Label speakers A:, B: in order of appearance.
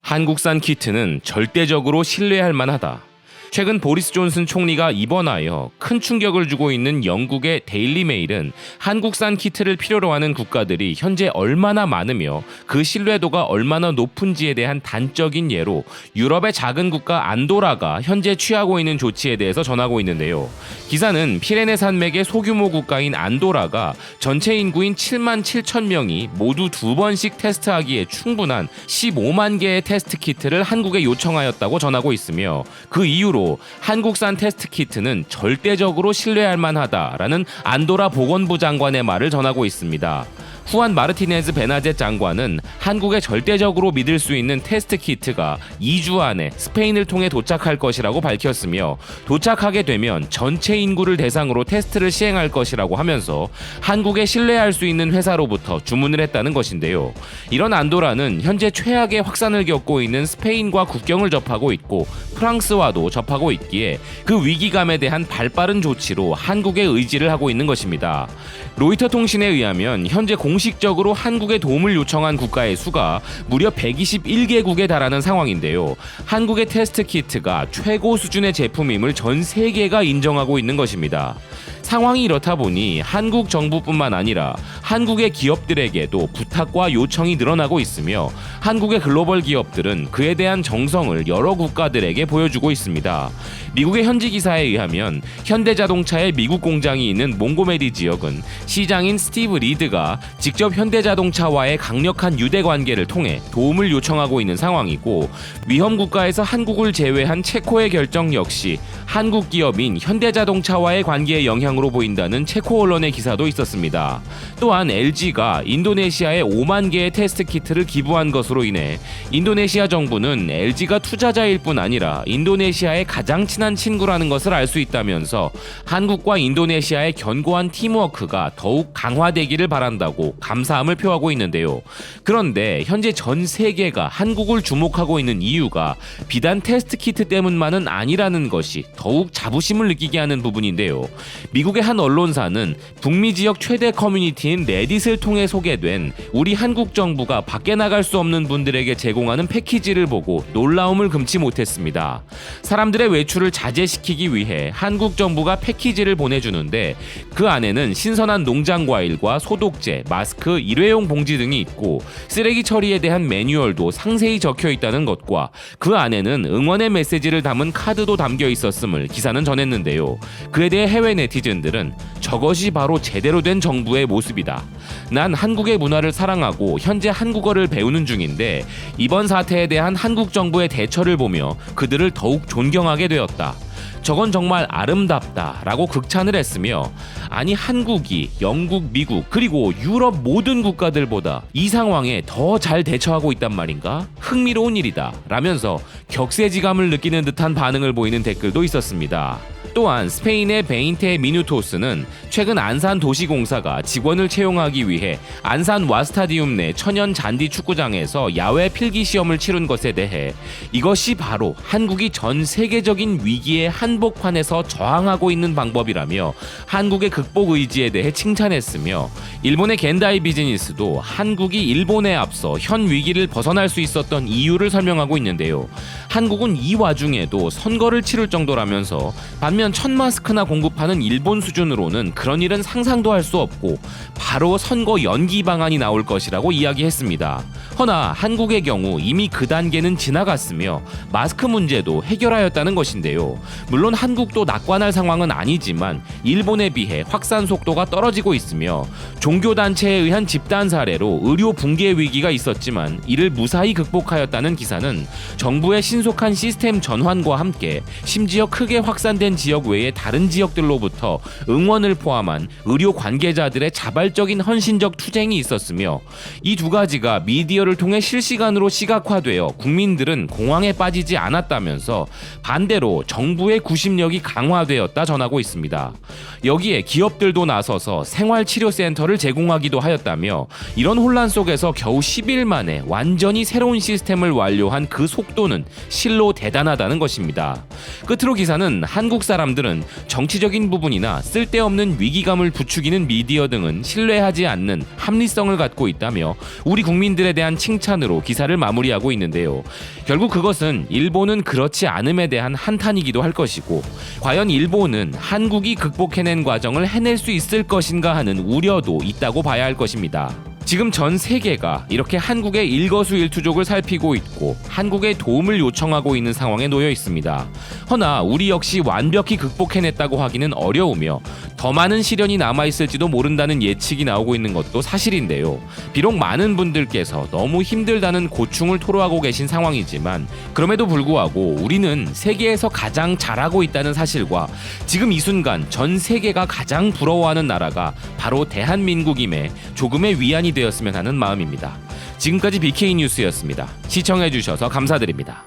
A: 한국산 키트는 절대적으로 신뢰할 만하다. 최근 보리스 존슨 총리가 입원하여 큰 충격을 주고 있는 영국의 데일리 메일은 한국산 키트를 필요로 하는 국가들이 현재 얼마나 많으며 그 신뢰도가 얼마나 높은지에 대한 단적인 예로 유럽의 작은 국가 안도라가 현재 취하고 있는 조치에 대해서 전하고 있는데요. 기사는 피레네 산맥의 소규모 국가인 안도라가 전체 인구인 7만 7천 명이 모두 2번씩 테스트하기에 충분한 15만 개의 테스트 키트를 한국에 요청하였다고 전하고 있으며 그 이유로 한국산 테스트 키트는 절대적으로 신뢰할 만하다라는 안도라 보건부 장관의 말을 전하고 있습니다. 후안 마르티네즈 베나제 장관은 한국에 절대적으로 믿을 수 있는 테스트 키트가 2주 안에 스페인을 통해 도착할 것이라고 밝혔으며 도착하게 되면 전체 인구를 대상으로 테스트를 시행할 것이라고 하면서 한국에 신뢰할 수 있는 회사로부터 주문을 했다는 것인데요. 이런 안도라는 현재 최악의 확산을 겪고 있는 스페인과 국경을 접하고 있고 프랑스와도 접하고 있기에 그 위기감에 대한 발빠른 조치로 한국에 의지를 하고 있는 것입니다. 로이터 통신에 의하면 현재 공식적으로 한국에 도움을 요청한 국가의 수가 무려 121개국에 달하는 상황인데요. 한국의 테스트 키트가 최고 수준의 제품임을 전 세계가 인정하고 있는 것입니다. 상황이 이렇다 보니 한국 정부뿐만 아니라 한국의 기업들에게도 부탁과 요청이 늘어나고 있으며 한국의 글로벌 기업들은 그에 대한 정성을 여러 국가들에게 보여주고 있습니다. 미국의 현지 기사에 의하면 현대자동차의 미국 공장이 있는 몽고메리 지역은 시장인 스티브 리드가 직접 현대자동차와의 강력한 유대 관계를 통해 도움을 요청하고 있는 상황이고 위험 국가에서 한국을 제외한 체코의 결정 역시 한국 기업인 현대자동차와의 관계에 영향으로 보인다는 체코 언론의 기사도 있었습니다. 또한 LG가 인도네시아에 5만 개의 테스트 키트를 기부한 것으로 인해 인도네시아 정부는 LG가 투자자일 뿐 아니라 인도네시아의 가장 친한 친구라는 것을 알 수 있다면서 한국과 인도네시아의 견고한 팀워크가 더욱 강화되기를 바란다고 감사함을 표하고 있는데요. 그런데 현재 전 세계가 한국을 주목하고 있는 이유가 비단 테스트 키트 때문만은 아니라는 것이 더욱 자부심을 느끼게 하는 부분인데요. 미국의 한 언론사는 북미 지역 최대 커뮤니티인 레딧을 통해 소개된 우리 한국 정부가 밖에 나갈 수 없는 분들에게 제공하는 패키지를 보고 놀라움을 금치 못했습니다. 사람들의 외출을 자제시키기 위해 한국 정부가 패키지를 보내주는데 그 안에는 신선한 농장 과일과 소독제, 마스크, 일회용 봉지 등이 있고 쓰레기 처리에 대한 매뉴얼도 상세히 적혀 있다는 것과 그 안에는 응원의 메시지를 담은 카드도 담겨 있었음을 기사는 전했는데요. 그에 대해 해외 네티즌들은 저것이 바로 제대로 된 정부의 모습이다. 난 한국의 문화를 사랑하고 현재 한국어를 배우는 중인데 이번 사태에 대한 한국 정부의 대처를 보며 그들을 더욱 존경하게 되었다. 저건 정말 아름답다라고 극찬을 했으며 아니 한국이 영국, 미국 그리고 유럽 모든 국가들보다 이 상황에 더 잘 대처하고 있단 말인가? 흥미로운 일이다 라면서 격세지감을 느끼는 듯한 반응을 보이는 댓글도 있었습니다. 또한 스페인의 베인테 미누토스는 최근 안산도시공사가 직원을 채용하기 위해 안산 와스타디움 내 천연 잔디 축구장에서 야외 필기시험을 치른 것에 대해 이것이 바로 한국이 전 세계적인 위기의 한복판에서 저항하고 있는 방법이라며 한국의 극복 의지에 대해 칭찬했으며 일본의 겐다이 비즈니스도 한국이 일본에 앞서 현 위기를 벗어날 수 있었던 이유를 설명하고 있는데요. 한국은 이 와중에도 선거를 치를 정도라면서 반면 1000마스크나 공급하는 일본 수준으로는 그런 일은 상상도 할 수 없고 바로 선거 연기 방안이 나올 것이라고 이야기했습니다. 허나 한국의 경우 이미 그 단계는 지나갔으며 마스크 문제도 해결하였다는 것인데요. 물론 한국도 낙관할 상황은 아니지만 일본에 비해 확산 속도가 떨어지고 있으며 종교단체에 의한 집단 사례로 의료 붕괴 위기가 있었지만 이를 무사히 극복하였다는 기사는 정부의 신속한 시스템 전환과 함께 심지어 크게 확산된 지역 외의 다른 지역들로부터 응원을 포함한 의료 관계자들의 자발적인 헌신적 투쟁이 있었으며 이 두 가지가 미디어를 통해 실시간으로 시각화되어 국민들은 공황에 빠지지 않았다면서 반대로 정부의 구심력이 강화되었다 전하고 있습니다. 여기에 기업들도 나서서 생활치료센터를 제공하기도 하였다며 이런 혼란 속에서 겨우 10일 만에 완전히 새로운 시스템을 완료한 그 속도는 실로 대단하다는 것입니다. 끝으로 기사는 한국 사람 사람들은 정치적인 부분이나 쓸데없는 위기감을 부추기는 미디어 등은 신뢰하지 않는 합리성을 갖고 있다며 우리 국민들에 대한 칭찬으로 기사를 마무리하고 있는데요. 결국 그것은 일본은 그렇지 않음에 대한 한탄이기도 할 것이고, 과연 일본은 한국이 극복해낸 과정을 해낼 수 있을 것인가 하는 우려도 있다고 봐야 할 것입니다. 지금 전 세계가 이렇게 한국의 일거수일투족을 살피고 있고 한국의 도움을 요청하고 있는 상황에 놓여 있습니다. 허나 우리 역시 완벽히 극복해냈다고 하기는 어려우며 더 많은 시련이 남아있을지도 모른다는 예측이 나오고 있는 것도 사실인데요. 비록 많은 분들께서 너무 힘들다는 고충을 토로하고 계신 상황이지만 그럼에도 불구하고 우리는 세계에서 가장 잘하고 있다는 사실과 지금 이 순간 전 세계가 가장 부러워하는 나라가 바로 대한민국임에 조금의 위안이 되었으면 하는 마음입니다. 지금까지 BK 뉴스였습니다. 시청해주셔서 감사드립니다.